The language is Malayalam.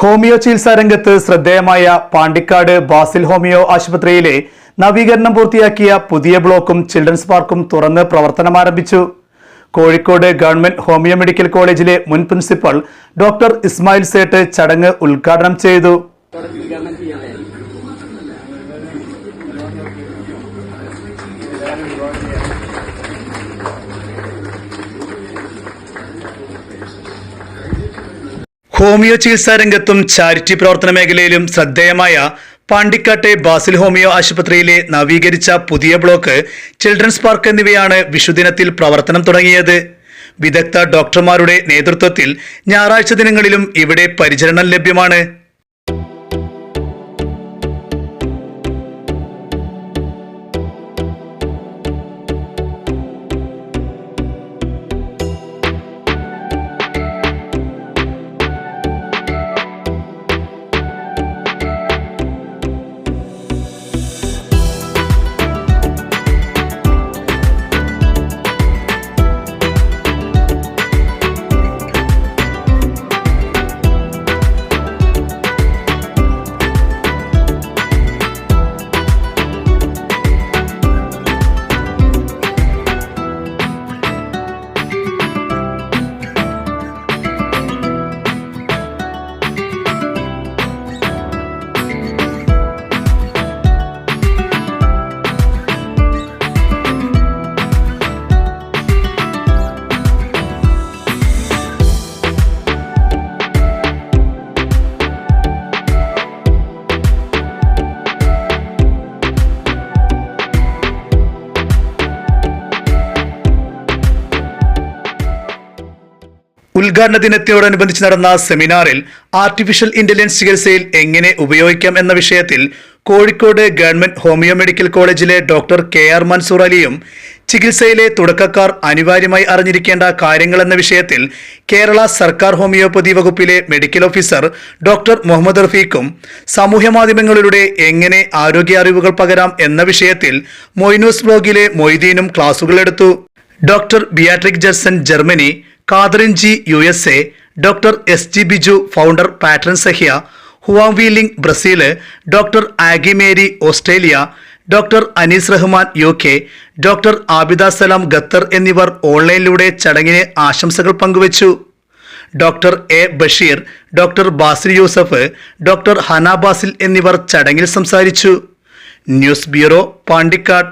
ഹോമിയോ ചികിത്സാ രംഗത്ത് ശ്രദ്ധേയമായ പാണ്ടിക്കാട് ബാസിൽ ഹോമിയോ ആശുപത്രിയിലെ നവീകരണം പൂർത്തിയാക്കിയ പുതിയ ബ്ലോക്കും ചിൽഡ്രൻസ് പാർക്കും തുറന്ന് പ്രവർത്തനമാരംഭിച്ചു. കോഴിക്കോട് ഗവൺമെന്റ് ഹോമിയോ മെഡിക്കൽ കോളേജിലെ മുൻ പ്രിൻസിപ്പൽ ഡോക്ടർ ഇസ്മായിൽ സേട്ട് ചടങ്ങ് ഉദ്ഘാടനം ചെയ്തു. ഹോമിയോ ചികിത്സാ രംഗത്തും ചാരിറ്റി പ്രവർത്തന മേഖലയിലും ശ്രദ്ധേയമായ പാണ്ടിക്കാട്ടെ ബാസിൽ ഹോമിയോ ആശുപത്രിയിലെ നവീകരിച്ച പുതിയ ബ്ലോക്ക്, ചിൽഡ്രൻസ് പാർക്ക് എന്നിവയാണ് വിഷുദിനത്തിൽ പ്രവർത്തനം തുടങ്ങിയത്. വിദഗ്ധ ഡോക്ടർമാരുടെ നേതൃത്വത്തിൽ ഞായറാഴ്ച ദിനങ്ങളിലും ഇവിടെ പരിചരണം ലഭ്യമാണ്. ഉദ്ഘാടന ദിനത്തോടനുബന്ധിച്ച് നടന്ന സെമിനാറിൽ ആർട്ടിഫിഷ്യൽ ഇന്റലിജൻസ് ചികിത്സയിൽ എങ്ങനെ ഉപയോഗിക്കാം എന്ന വിഷയത്തിൽ കോഴിക്കോട് ഗവൺമെന്റ് ഹോമിയോ മെഡിക്കൽ കോളേജിലെ ഡോക്ടർ KR മൻസൂർ അലിയും, ചികിത്സയിലെ തുടക്കക്കാർ അനിവാര്യമായി അറിഞ്ഞിരിക്കേണ്ട കാര്യങ്ങൾ എന്ന വിഷയത്തിൽ കേരള സർക്കാർ ഹോമിയോപ്പതി വകുപ്പിലെ മെഡിക്കൽ ഓഫീസർ ഡോക്ടർ മുഹമ്മദ് റഫീഖും, സാമൂഹ്യ മാധ്യമങ്ങളിലൂടെ എങ്ങനെ ആരോഗ്യ അറിവുകൾ പകരാം എന്ന വിഷയത്തിൽ മൊയ്നൂസ് ബ്ലോഗിലെ മൊയ്തീനും ക്ലാസുകളെടുത്തു. ഡോക്ടർ ബിയാട്രിക് ജർസൻ Germany, Catherine G USA, doctor SG Biju founder patron Sahya, Huang വി ലിംഗ് Brazil, doctor Aggie Mary Australia, doctor Anees Rahman UK, doctor Abida Salam Qatar എന്നിവർ ഓൺലൈനിലൂടെ ചടങ്ങിന് ആശംസകൾ പങ്കുവച്ചു. Doctor A Basheer, doctor Basil Yusuf, doctor Hana Basil എന്നിവർ ചടങ്ങിൽ സംസാരിച്ചു. News bureau, Pandikkad.